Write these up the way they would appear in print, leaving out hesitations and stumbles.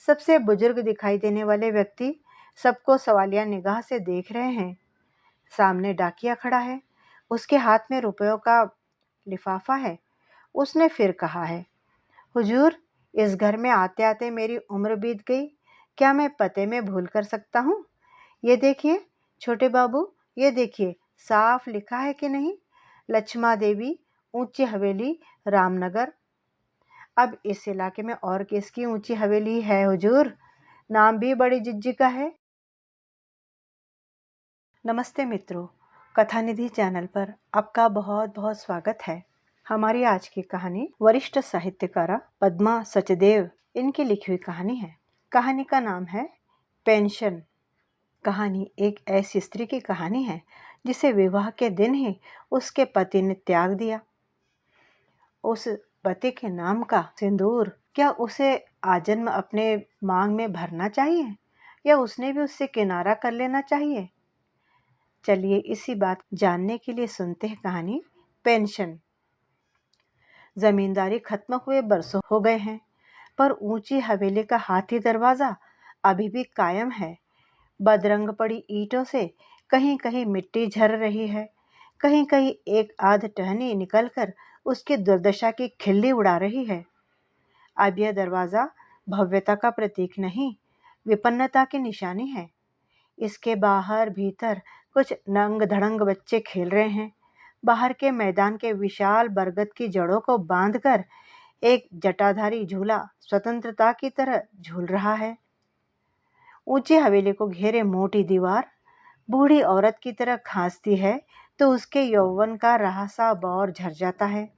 सबसे बुजुर्ग दिखाई देने वाले व्यक्ति सबको सवालिया निगाह से देख रहे हैं। सामने डाकिया खड़ा है, उसके हाथ में रुपयों का लिफाफा है। उसने फिर कहा है, हुजूर, इस घर में आते आते मेरी उम्र बीत गई, क्या मैं पते में भूल कर सकता हूँ? ये देखिए छोटे बाबू, ये देखिए साफ लिखा है कि नहीं, लक्ष्मा देवी, ऊंची हवेली, रामनगर। अब इस इलाके में और किसकी ऊंची हवेली है हुजूर? नाम भी बड़ी जिज्जी का है। नमस्ते मित्रों, कथा निधि चैनल पर आपका बहुत बहुत स्वागत है। हमारी आज की कहानी वरिष्ठ साहित्यकारा पद्मा सचदेव इनकी लिखी हुई कहानी है। कहानी का नाम है पेंशन। कहानी एक ऐसी स्त्री की कहानी है जिसे विवाह के दिन ही उसके पति ने त्याग दिया। उस पति के नाम का सिंदूर क्या उसे आजन्म अपने मांग में भरना चाहिए या उसने भी उससे किनारा कर लेना चाहिए? चलिए इसी बात जानने के लिए सुनते हैं कहानी पेंशन। जमींदारी खत्म हुए बरसों हो गए हैं, पर ऊंची हवेली का हाथी दरवाजा अभी भी कायम है। बदरंग पड़ी ईंटों से कहीं कहीं मिट्टी झर रही है, कहीं कहीं एक आध टहनी निकलकर उसकी दुर्दशा की खिल्ली उड़ा रही है। अब यह दरवाजा भव्यता का प्रतीक नहीं, विपन्नता की निशानी है। इसके बाहर भीतर कुछ नंग धड़ंग बच्चे खेल रहे हैं। बाहर के मैदान के विशाल बरगद की जड़ों को बांधकर एक जटाधारी झूला स्वतंत्रता की तरह झूल रहा है। ऊंची हवेली को घेरे मोटी दीवार बूढ़ी औरत की तरह खांसती है तो उसके यौवन का रहा बौर झर जाता है।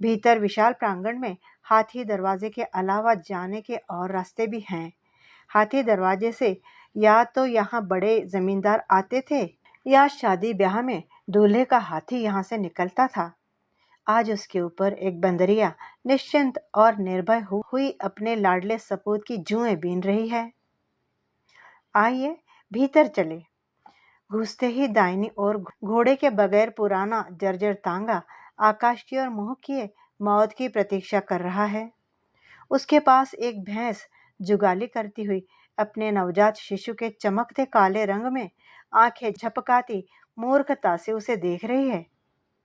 भीतर विशाल प्रांगण में हाथी दरवाजे के अलावा जाने के और रास्ते भी हैं। हाथी दरवाजे से या तो यहाँ बड़े जमींदार आते थे या शादी ब्याह में दूल्हे का हाथी यहाँ से निकलता था। आज उसके ऊपर एक बंदरिया निश्चिंत और निर्भय हुई अपने लाडले सपूत की जुएं बीन रही है। आइए भीतर चले। घुसते ही दाहिनी ओर घोड़े के बगैर पुराना जर्जर तांगा आकाश की ओर मुंह किए मौत की प्रतीक्षा कर रहा है। उसके पास एक भैंस जुगाली करती हुई अपने नवजात शिशु के चमकते काले रंग में आंखें झपकाती मूर्खता से उसे देख रही है।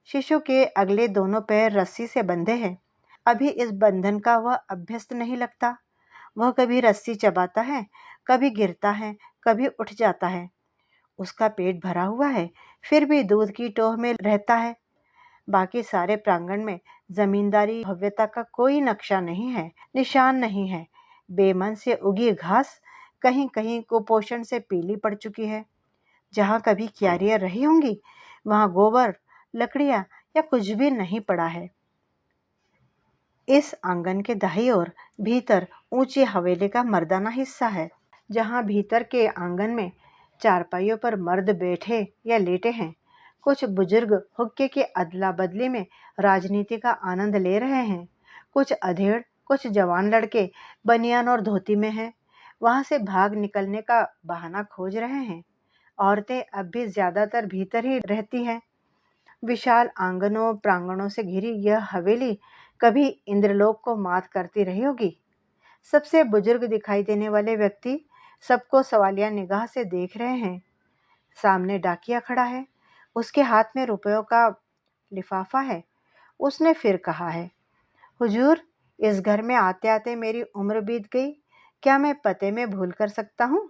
शिशु के अगले दोनों पैर रस्सी से बंधे हैं। अभी इस बंधन का वह अभ्यस्त नहीं लगता। वह कभी रस्सी चबाता है, कभी गिरता है, कभी उठ जाता है। उसका पेट भरा हुआ है, फिर भी दूध की टोह में रहता है। बाकी सारे प्रांगण में जमींदारी भव्यता का कोई नक्शा नहीं है, निशान नहीं है। बेमन से उगी घास कहीं कहीं कुपोषण से पीली पड़ चुकी है। जहाँ कभी क्यारियां रही होंगी वहाँ गोबर, लकड़ियां या कुछ भी नहीं पड़ा है। इस आंगन के दाहिनी ओर भीतर ऊंची हवेली का मर्दाना हिस्सा है, जहाँ भीतर के आंगन में चारपाइयों पर मर्द बैठे या लेटे हैं। कुछ बुजुर्ग हुक्के की अदला बदली में राजनीति का आनंद ले रहे हैं। कुछ अधेड़, कुछ जवान लड़के बनियान और धोती में हैं, वहां से भाग निकलने का बहाना खोज रहे हैं। औरतें अब भी ज्यादातर भीतर ही रहती हैं। विशाल आंगनों प्रांगणों से घिरी यह हवेली कभी इंद्रलोक को मात करती रही होगी। सबसे बुजुर्ग दिखाई देने वाले व्यक्ति सबको सवालिया निगाह से देख रहे हैं। सामने डाकिया खड़ा है, उसके हाथ में रुपयों का लिफाफा है। उसने फिर कहा है, हुजूर, इस घर में आते आते मेरी उम्र बीत गई, क्या मैं पते में भूल कर सकता हूँ?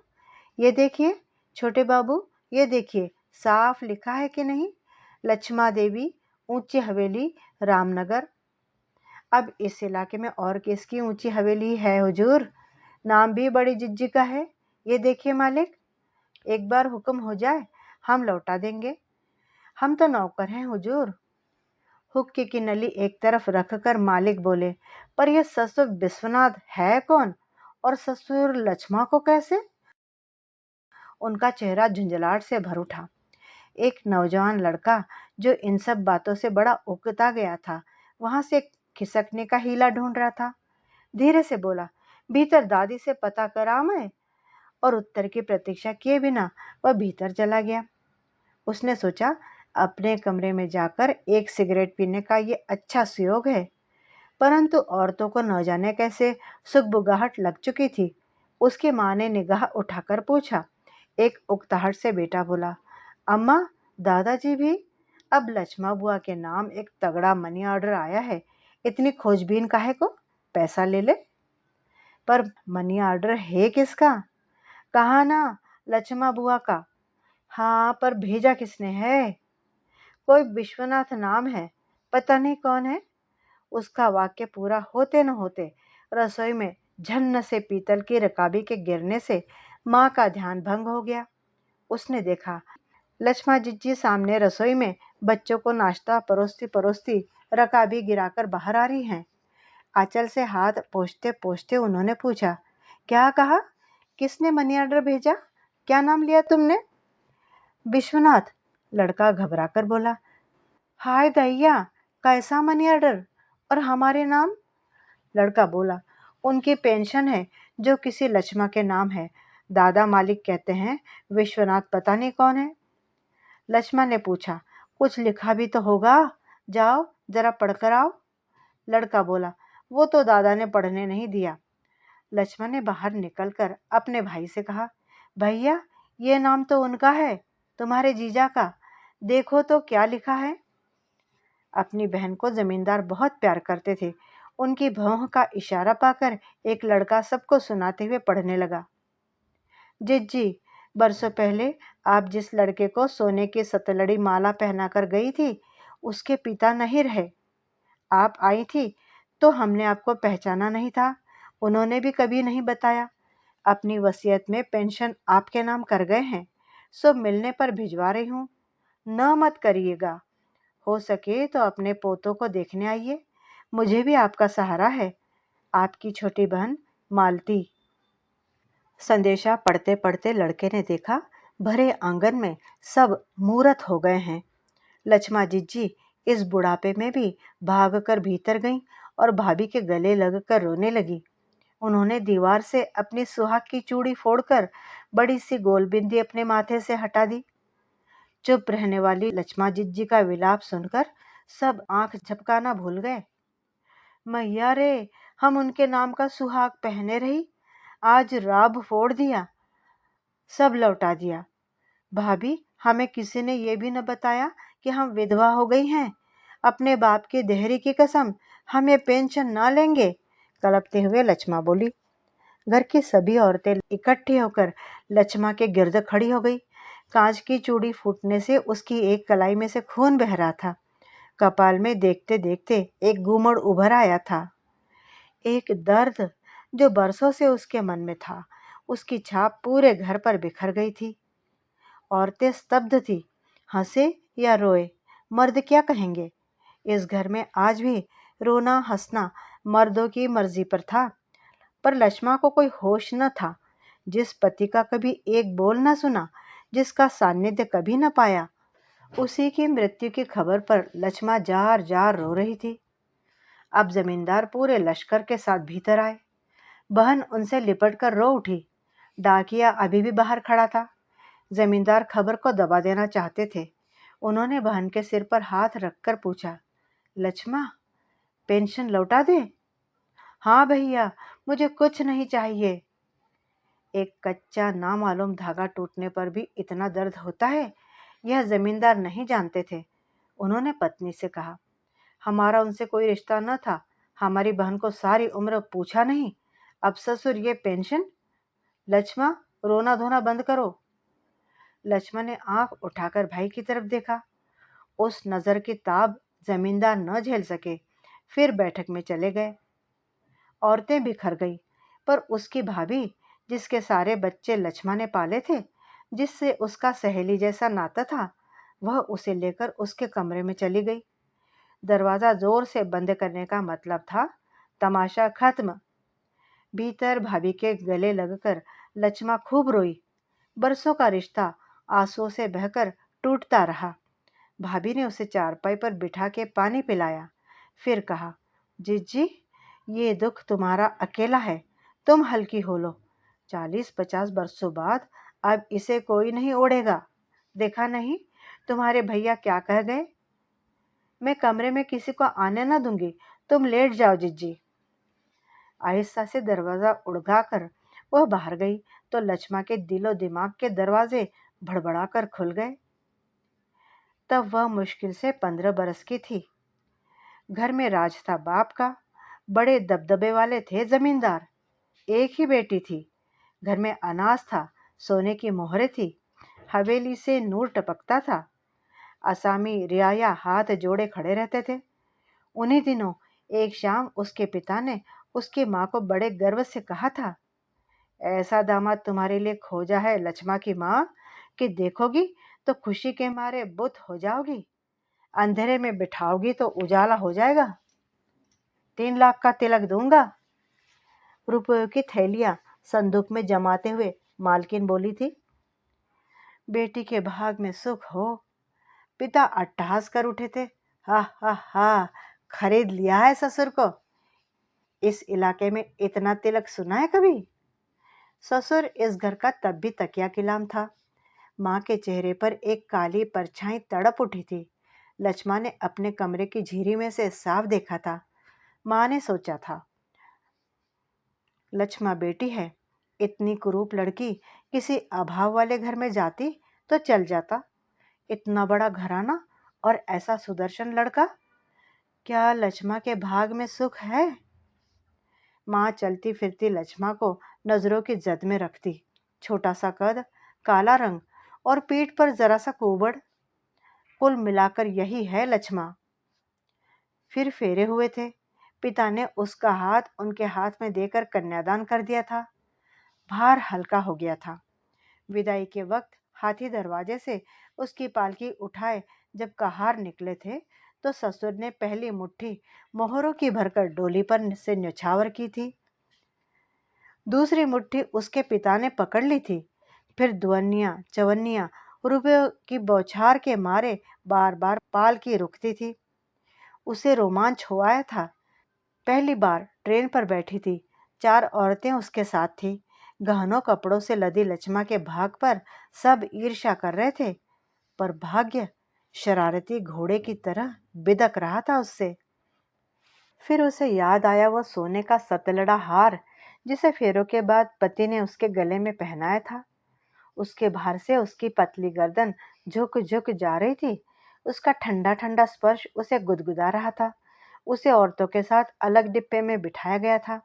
ये देखिए छोटे बाबू, ये देखिए साफ लिखा है कि नहीं, लक्ष्मा देवी, ऊंची हवेली, रामनगर। अब इस इलाके में और किसकी ऊंची हवेली है हुजूर? नाम भी बड़ी जिज्जी का है। ये देखिए मालिक, एक बार हुक्म हो जाए हम लौटा देंगे। हम तो नौकर हैं हुजूर। हुक्के की नली एक तरफ रखकर मालिक बोले, पर यह ससुर विश्वनाथ है कौन और ससुर लक्ष्मा को कैसे? उनका चेहरा झुंझलाहट से भर उठा। एक नौजवान लड़का जो इन सब बातों से बड़ा उकता गया था, वहां से खिसकने का हीला ढूंढ रहा था। धीरे से बोला, भीतर दादी से पता करा मैं। और उत्तर की प्रतीक्षा किए बिना वह भीतर चला गया। उसने सोचा, अपने कमरे में जाकर एक सिगरेट पीने का ये अच्छा सुयोग है। परंतु औरतों को न जाने कैसे सुगबुगाहट लग चुकी थी। उसकी माँ ने निगाह उठाकर पूछा। एक उकताहट से बेटा बोला, अम्मा, दादाजी भी? अब लक्ष्मा बुआ के नाम एक तगड़ा मनी ऑर्डर आया है, इतनी खोजबीन काहे को? पैसा ले ले। पर मनी ऑर्डर है किसका? कहा ना, लक्ष्मा बुआ का। हाँ, पर भेजा किसने है? कोई विश्वनाथ नाम है, पता नहीं कौन है। उसका वाक्य पूरा होते न होते रसोई में झन्न से पीतल की रकाबी के गिरने से माँ का ध्यान भंग हो गया। उसने देखा लक्ष्मा जिज्जी सामने रसोई में बच्चों को नाश्ता परोसती परोसती रकाबी गिराकर बाहर आ रही हैं। आंचल से हाथ पोंछते पोंछते उन्होंने पूछा, क्या कहा? किसने मनी ऑर्डर भेजा? क्या नाम लिया तुमने? विश्वनाथ, लड़का घबराकर बोला। हाय दैया, कैसा मनी ऑर्डर? और हमारे नाम? लड़का बोला, उनकी पेंशन है जो किसी लक्ष्मा के नाम है। दादा मालिक कहते हैं विश्वनाथ पता नहीं कौन है। लक्ष्मा ने पूछा, कुछ लिखा भी तो होगा, जाओ जरा पढ़कर आओ। लड़का बोला, वो तो दादा ने पढ़ने नहीं दिया। लक्ष्मण ने बाहर निकलकर अपने भाई से कहा, भैया, ये नाम तो उनका है, तुम्हारे जीजा का। देखो तो क्या लिखा है। अपनी बहन को जमींदार बहुत प्यार करते थे। उनकी भौं का इशारा पाकर एक लड़का सबको सुनाते हुए पढ़ने लगा। जिज्जी, बरसों पहले आप जिस लड़के को सोने की सतलड़ी माला पहनाकर गई थी, उसके पिता नहीं रहे। आप आई थी तो हमने आपको पहचाना नहीं था। उन्होंने भी कभी नहीं बताया। अपनी वसीयत में पेंशन आपके नाम कर गए हैं, सो मिलने पर भिजवा रही हूँ। न मत करिएगा। हो सके तो अपने पोतों को देखने आइए। मुझे भी आपका सहारा है। आपकी छोटी बहन मालती। संदेशा पढ़ते पढ़ते लड़के ने देखा भरे आंगन में सब मूरत हो गए हैं। लक्ष्मा जिज्जी इस बुढ़ापे में भी भागकर भीतर गईं और भाभी के गले लगकर रोने लगी। उन्होंने दीवार से अपनी सुहाग की चूड़ी फोड़कर बड़ी सी गोलबिंदी अपने माथे से हटा दी। चुप रहने वाली लक्ष्मा जिज्जी का विलाप सुनकर सब आंख झपकाना भूल गए। मैया रे, हम उनके नाम का सुहाग पहने रही, आज राब फोड़ दिया, सब लौटा दिया। भाभी, हमें किसी ने ये भी न बताया कि हम विधवा हो गई हैं। अपने बाप की देहरी की कसम, हमें पेंशन ना लेंगे। कलपते हुए लक्ष्मा बोली। घर की सभी औरतें इकट्ठी होकर लक्ष्मा के गिर्द खड़ी हो गई। कांच की चूड़ी फूटने से उसकी एक कलाई में से खून बह रहा था। कपाल में देखते देखते एक घूमड़ उभर आया था। एक दर्द जो बरसों से उसके मन में था, उसकी छाप पूरे घर पर बिखर गई थी। औरतें स्तब्ध थी। हंसे या रोए, मर्द क्या कहेंगे? इस घर में आज भी रोना हंसना मर्दों की मर्जी पर था। पर लक्ष्मा को कोई होश न था। जिस पति का कभी एक बोल न सुना, जिसका सानिध्य कभी न पाया, उसी की मृत्यु की खबर पर लक्ष्मा जार जार रो रही थी। अब जमींदार पूरे लश्कर के साथ भीतर आए। बहन उनसे लिपट कर रो उठी। डाकिया अभी भी बाहर खड़ा था। जमींदार खबर को दबा देना चाहते थे। उन्होंने बहन के सिर पर हाथ रखकर पूछा, लक्ष्मा, पेंशन लौटा दे? हाँ भैया, मुझे कुछ नहीं चाहिए। एक कच्चा नामालूम धागा टूटने पर भी इतना दर्द होता है, यह जमींदार नहीं जानते थे। उन्होंने पत्नी से कहा, हमारा उनसे कोई रिश्ता न था। हमारी बहन को सारी उम्र पूछा नहीं, अब ससुर ये पेंशन। लक्ष्मा, रोना धोना बंद करो। लक्ष्मण ने आंख उठाकर भाई की तरफ देखा। उस नजर की ताब जमींदार न झेल सके, फिर बैठक में चले गए। औरतें बिखर गई, पर उसकी भाभी, जिसके सारे बच्चे लक्ष्मा ने पाले थे, जिससे उसका सहेली जैसा नाता था, वह उसे लेकर उसके कमरे में चली गई। दरवाजा जोर से बंद करने का मतलब था तमाशा खत्म। भीतर भाभी के गले लगकर लक्ष्मा खूब रोई। बरसों का रिश्ता आंसुओं से बहकर टूटता रहा। भाभी ने उसे चारपाई पर बिठा के पानी पिलाया, फिर कहा, जीजी, ये दुख तुम्हारा अकेला है, तुम हल्की हो लो। 40-50 बरसों बाद अब इसे कोई नहीं ओढ़ेगा। देखा नहीं तुम्हारे भैया क्या कह गए? मैं कमरे में किसी को आने ना दूंगी, तुम लेट जाओ जीजी। आहिस्ता से दरवाजा उड़ाकर वह बाहर गई तो लक्ष्मा के दिलो दिमाग के दरवाजे भड़बड़ाकर खुल गए। तब वह मुश्किल से 15 बरस की थी। घर में राज था बाप का, बड़े दबदबे वाले थे जमींदार। एक ही बेटी थी। घर में अनाज था, सोने की मोहरें थी, हवेली से नूर टपकता था। असामी रियाया हाथ जोड़े खड़े रहते थे। उन्हीं दिनों एक शाम उसके पिता ने उसकी माँ को बड़े गर्व से कहा था, ऐसा दामाद तुम्हारे लिए खोजा है लक्ष्मा की माँ कि देखोगी तो खुशी के मारे बुत हो जाओगी, अंधेरे में बिठाओगी तो उजाला हो जाएगा। 3 लाख का तिलक दूंगा। रुपयों की थैलियां संदूक में जमाते हुए मालकिन बोली थी। बेटी के भाग में सुख हो। पिता अट्टहास कर उठे थे। हा हा हा, खरीद लिया है ससुर को। इस इलाके में इतना तिलक सुना है कभी? ससुर इस घर का तब भी तकिया किलाम था। माँ के चेहरे पर एक काली परछाई तड़प उठी थी। लक्ष्मा ने अपने कमरे की झीरी में से साफ देखा था। माँ ने सोचा था, लक्ष्मा बेटी है, इतनी कुरूप लड़की किसी अभाव वाले घर में जाती तो चल जाता। इतना बड़ा घराना और ऐसा सुदर्शन लड़का, क्या लक्ष्मा के भाग में सुख है? माँ चलती फिरती लक्ष्मा को नजरों की जद में रखती। छोटा सा कद, काला रंग और पीठ पर जरा सा कुबड़, कुल मिलाकर यही है लक्ष्मा। फिर फेरे हुए थे। पिता ने उसका हाथ उनके हाथ में देकर कन्यादान कर दिया था। भार हल्का हो गया था। विदाई के वक्त हाथी दरवाजे से उसकी पालकी उठाए जब कहार निकले थे तो ससुर ने पहली मुट्ठी मोहरों की भरकर डोली पर से न्यौछावर की थी। दूसरी मुट्ठी उसके पिता ने पकड़ ली थी। फिर दुअन्नियां चवन्नियां रुपयों की बौछार के मारे बार बार पालकी रुकती थी। उसे रोमांच हो आया था। पहली बार ट्रेन पर बैठी थी। 4 औरतें उसके साथ थी। गहनों कपड़ों से लदी लक्ष्मा के भाग पर सब ईर्ष्या कर रहे थे, पर भाग्य शरारती घोड़े की तरह बिदक रहा था उससे। फिर उसे याद आया वो सोने का सतलड़ा हार जिसे फेरों के बाद पति ने उसके गले में पहनाया था। उसके भार से उसकी पतली गर्दन झुक झुक जा रही थी। उसका ठंडा ठंडा स्पर्श उसे गुदगुदा रहा था। उसे औरतों के साथ अलग डिब्बे में बिठाया गया था।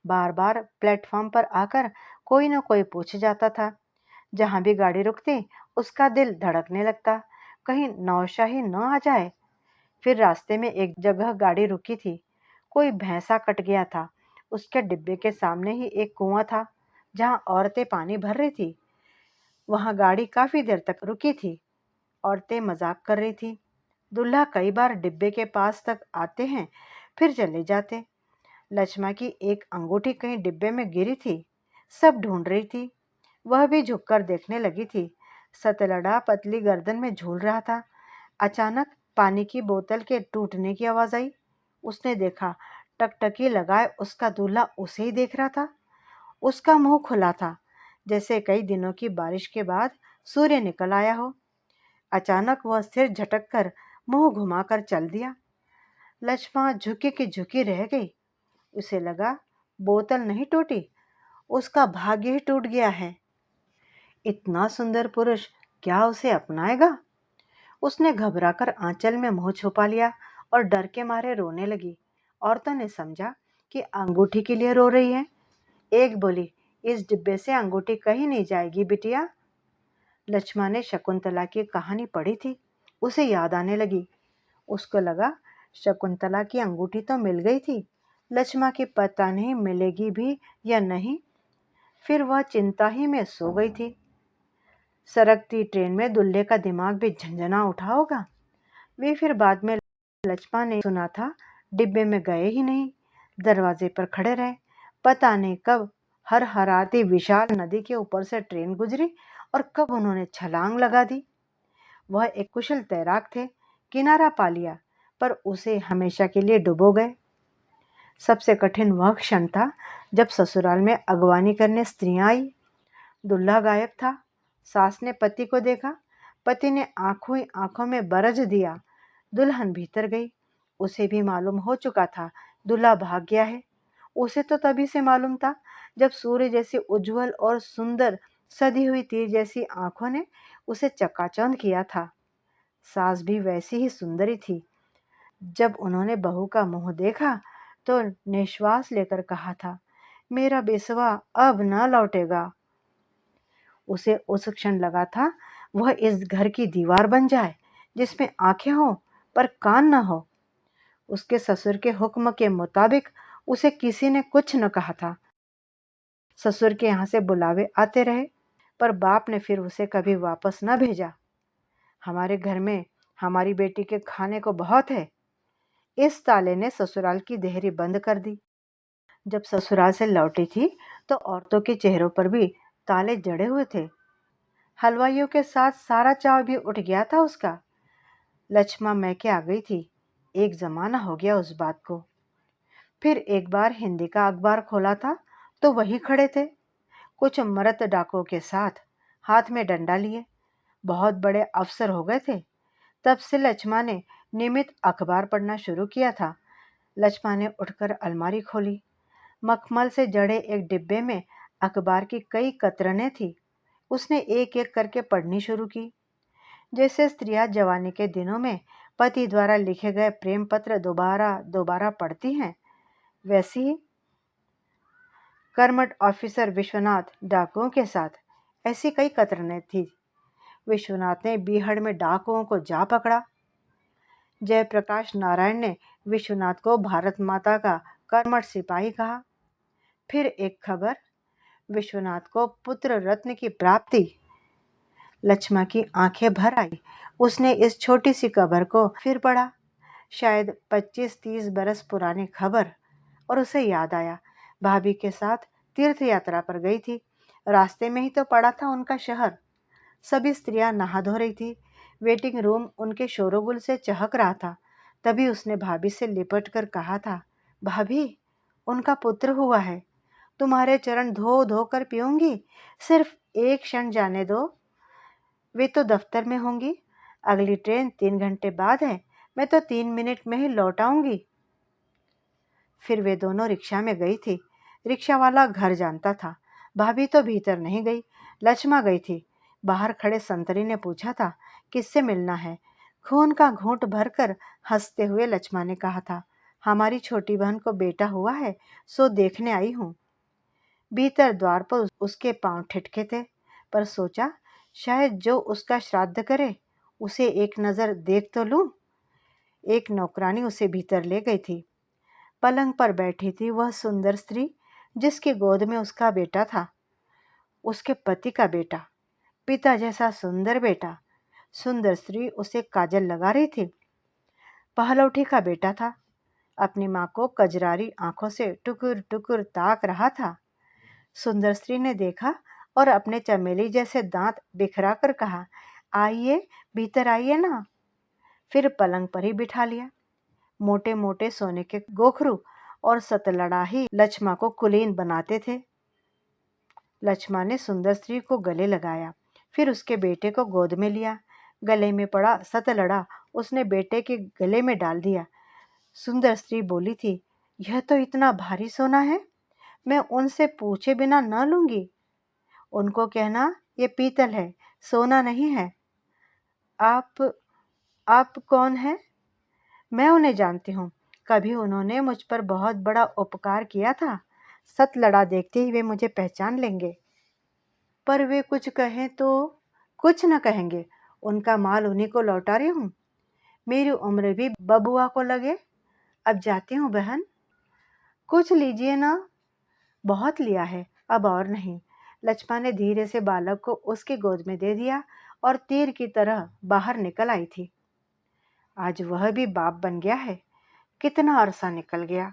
बार बार प्लेटफॉर्म पर आकर कोई न कोई पूछ जाता था। जहां भी गाड़ी रुकती उसका दिल धड़कने लगता, कहीं नौशाही न आ जाए। फिर रास्ते में एक जगह गाड़ी रुकी थी। कोई भैंसा कट गया था। उसके डिब्बे के सामने ही एक कुआं था जहां औरतें पानी भर रही थी। वहां गाड़ी काफी देर तक रुकी थी। औरतें मजाक कर रही थी। दूल्हा कई बार डिब्बे के पास तक आते हैं फिर चले जाते। लक्ष्मा की एक अंगूठी कहीं डिब्बे में गिरी थी। सब ढूंढ रही थी। वह भी झुककर देखने लगी थी। सतलड़ा पतली गर्दन में झूल रहा था। अचानक पानी की बोतल के टूटने की आवाज आई। उसने देखा, टकटकी लगाए उसका दूल्हा उसे ही देख रहा था। उसका मुंह खुला था, जैसे कई दिनों की बारिश के बाद सूर्य निकल आया हो। अचानक वह सिर झटक कर मुंह घुमाकर चल दिया। लक्ष्मा झुकी की झुकी रह गई। उसे लगा बोतल नहीं टूटी, उसका भाग्य ही टूट गया है। इतना सुंदर पुरुष क्या उसे अपनाएगा? उसने घबराकर आंचल में मुंह छुपा लिया और डर के मारे रोने लगी। औरतों ने समझा कि अंगूठी के लिए रो रही है। एक बोली, इस डिब्बे से अंगूठी कहीं नहीं जाएगी बिटिया। लक्ष्मा ने शकुंतला की कहानी पढ़ी थी। उसे याद आने लगी। उसको लगा शकुंतला की अंगूठी तो मिल गई थी, लक्ष्मा की पता नहीं मिलेगी भी या नहीं। फिर वह चिंता ही में सो गई थी। सरकती ट्रेन में दुल्हे का दिमाग भी झंझना उठा होगा। वे फिर बाद में लक्ष्मा ने सुना था डिब्बे में गए ही नहीं, दरवाजे पर खड़े रहे। पता नहीं कब हर हराती विशाल नदी के ऊपर से ट्रेन गुजरी और कब उन्होंने छलांग लगा दी। वह एक कुशल तैराक थे, किनारा पा लिया, पर उसे हमेशा के लिए डुबो गए। सबसे कठिन वह क्षण था जब ससुराल में अगवानी करने स्त्रियां आई। दूल्हा गायब था। सास ने पति को देखा। पति ने आंखों ही आंखों में बरज दिया। दुल्हन भीतर गई। उसे भी मालूम हो चुका था दूल्हा भाग गया है। उसे तो तभी से मालूम था जब सूर्य जैसी उज्जवल और सुंदर सधी हुई तीर जैसी आंखों ने उसे चकाचौंध किया था। सास भी वैसी ही सुंदरी थी। जब उन्होंने बहू का मुंह देखा तो निश्वास लेकर कहा था, मेरा बेसवा अब न लौटेगा। उसे उस क्षण लगा था वह इस घर की दीवार बन जाए जिसमें आंखें हो पर कान न हो। उसके ससुर के हुक्म के मुताबिक उसे किसी ने कुछ न कहा था। ससुर के यहाँ से बुलावे आते रहे पर बाप ने फिर उसे कभी वापस न भेजा। हमारे घर में हमारी बेटी के खाने को बहुत है। इस ताले ने ससुराल की देहरी बंद कर दी। जब ससुराल से लौटी थी तो औरतों के चेहरों पर भी ताले जड़े हुए थे। हलवाइयों के साथ सारा चाव भी उठ गया था उसका। लक्ष्मा मैके आ गई थी। एक जमाना हो गया उस बात को। फिर एक बार हिंदी का अखबार खोला था तो वही खड़े थे कुछ मर्द डाकुओं के साथ, हाथ में डंडा लिए। बहुत बड़े अफसर हो गए थे। तब से लक्ष्मा ने नियमित अखबार पढ़ना शुरू किया था। लक्ष्मा ने उठकर अलमारी खोली। मखमल से जड़े एक डिब्बे में अखबार की कई कतरनें थी। उसने एक एक करके पढ़नी शुरू की। जैसे स्त्रियां जवानी के दिनों में पति द्वारा लिखे गए प्रेम पत्र दोबारा दोबारा पढ़ती हैं, वैसी ही कर्मठ ऑफिसर विश्वनाथ डाकुओं के साथ ऐसी कई कतरनें थी। विश्वनाथ ने बीहड़ में डाकुओं को जा पकड़ा। जयप्रकाश नारायण ने विश्वनाथ को भारत माता का कर्मठ सिपाही कहा। फिर एक खबर, विश्वनाथ को पुत्र रत्न की प्राप्ति। लक्ष्मा की आंखें भर आई। उसने इस छोटी सी खबर को फिर पढ़ा, शायद 25-30 बरस पुरानी खबर, और उसे याद आया भाभी के साथ तीर्थ यात्रा पर गई थी। रास्ते में ही तो पड़ा था उनका शहर। सभी स्त्रियां नहा धो रही थी। वेटिंग रूम उनके शोरोगुल से चहक रहा था। तभी उसने भाभी से लिपट कर कहा था, भाभी, उनका पुत्र हुआ है। तुम्हारे चरण धो धो कर पीऊंगी। सिर्फ एक क्षण जाने दो। वे तो दफ्तर में होंगी। अगली ट्रेन 3 घंटे बाद है। मैं तो 3 मिनट में ही लौट आऊंगी। फिर वे दोनों रिक्शा में गई थी। रिक्शा वाला घर जानता था। भाभी तो भीतर नहीं गई, लक्ष्मा गई थी। बाहर खड़े संतरी ने पूछा था, किससे मिलना है? खून का घूंट भरकर हंसते हुए लक्ष्मा ने कहा था, हमारी छोटी बहन को बेटा हुआ है, सो देखने आई हूँ। भीतर द्वार पर उसके पांव ठिठके थे, पर सोचा शायद जो उसका श्राद्ध करे उसे एक नजर देख तो लूं। एक नौकरानी उसे भीतर ले गई थी। पलंग पर बैठी थी वह सुंदर स्त्री जिसकी गोद में उसका बेटा था, उसके पति का बेटा, पिता जैसा सुंदर बेटा। सुंदर स्त्री उसे काजल लगा रही थी। पहलौठी का बेटा था। अपनी माँ को कजरारी आंखों से टुकुर टुकुर ताक रहा था। सुंदर स्त्री ने देखा और अपने चमेली जैसे दांत बिखरा कर कहा, आइए, भीतर आइए ना। फिर पलंग पर ही बिठा लिया। मोटे मोटे सोने के गोखरू और सतलड़ा ही लक्ष्मा को कुलीन बनाते थे। लक्ष्मा ने सुंदर स्त्री को गले लगाया, फिर उसके बेटे को गोद में लिया। गले में पड़ा सतलड़ा उसने बेटे के गले में डाल दिया। सुंदर स्त्री बोली थी, यह तो इतना भारी सोना है, मैं उनसे पूछे बिना न लूंगी। उनको कहना ये पीतल है, सोना नहीं है। आप कौन हैं? मैं उन्हें जानती हूँ। कभी उन्होंने मुझ पर बहुत बड़ा उपकार किया था। सतलड़ा देखते ही वे मुझे पहचान लेंगे। पर वे कुछ कहें तो? कुछ न कहेंगे। उनका माल उन्हीं को लौटा रही हूँ। मेरी उम्र भी बबुआ को लगे। अब जाती हूँ बहन। कुछ लीजिए ना। बहुत लिया है, अब और नहीं। लक्ष्मा ने धीरे से बालक को उसकी गोद में दे दिया और तीर की तरह बाहर निकल आई थी। आज वह भी बाप बन गया है। कितना अरसा निकल गया।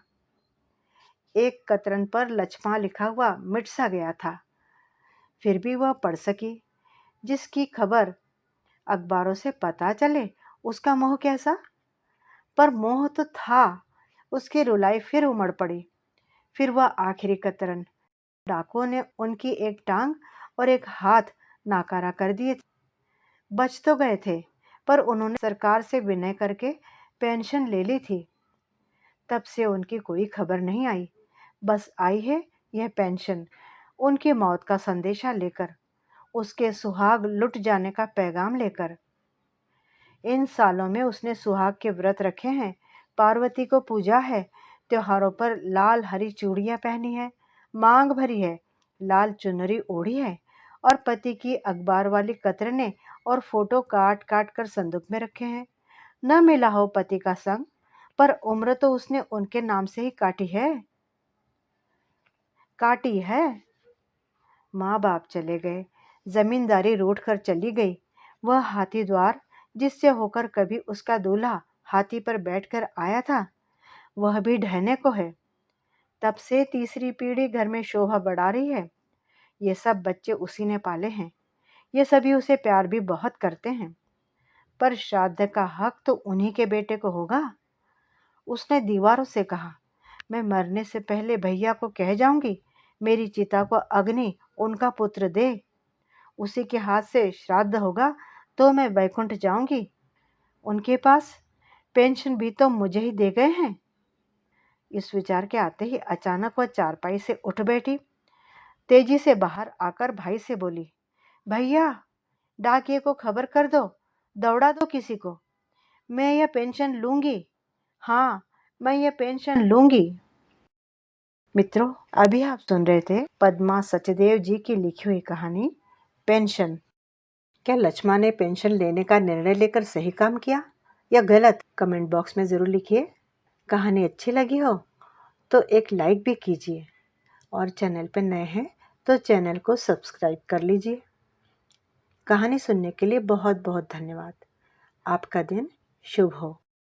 एक कतरन पर लक्ष्मा लिखा हुआ मिट सा गया था। फिर भी वह पढ़ सकी। जिसकी खबर अखबारों से पता चले उसका मोह कैसा। पर मोह तो था। उसकी रुलाई फिर उमड़ पड़ी। फिर वह आखिरी कतरन। डाकुओं ने उनकी एक टांग और एक हाथ नाकारा कर दिए। बच तो गए थे, पर उन्होंने सरकार से विनय करके पेंशन ले ली थी। तब से उनकी कोई खबर नहीं आई। बस आई है यह पेंशन उनकी मौत का संदेशा लेकर, उसके सुहाग लुट जाने का पैगाम लेकर। इन सालों में उसने सुहाग के व्रत रखे हैं, पार्वती को पूजा है, त्योहारों पर लाल हरी चूड़ियां पहनी है, मांग भरी है, लाल चुनरी ओढ़ी है, और पति की अखबार वाली कतरने और फोटो काट काट कर संदूक में रखे हैं। न मिला हो पति का संग, पर उम्र तो उसने उनके नाम से ही काटी है। माँ बाप चले गए, जमींदारी रूठ कर चली गई, वह हाथी द्वार जिससे होकर कभी उसका दूल्हा हाथी पर बैठकर आया था, वह भी ढहने को है। तब से तीसरी पीढ़ी घर में शोभा बढ़ा रही है। ये सब बच्चे उसी ने पाले हैं, ये सभी उसे प्यार भी बहुत करते हैं, पर श्राद्ध का हक तो उन्हीं के बेटे को होगा। उसने दीवारों से कहा, मैं मरने से पहले भैया को कह जाऊंगी, मेरी चिता को अग्नि उनका पुत्र दे, उसी के हाथ से श्राद्ध होगा तो मैं वैकुंठ जाऊंगी। उनके पास पेंशन भी तो मुझे ही दे गए हैं। इस विचार के आते ही अचानक वह चारपाई से उठ बैठी, तेजी से बाहर आकर भाई से बोली, भैया, डाकिये को खबर कर दो, दौड़ा दो किसी को, मैं यह पेंशन लूंगी। हाँ, मैं यह पेंशन लूंगी। मित्रों, अभी आप सुन रहे थे पद्मा सचदेव जी की लिखी हुई कहानी पेंशन। क्या लक्ष्मण ने पेंशन लेने का निर्णय लेकर सही काम किया या गलत? कमेंट बॉक्स में ज़रूर लिखिए। कहानी अच्छी लगी हो तो एक लाइक भी कीजिए, और चैनल पर नए हैं तो चैनल को सब्सक्राइब कर लीजिए। कहानी सुनने के लिए बहुत बहुत धन्यवाद। आपका दिन शुभ हो।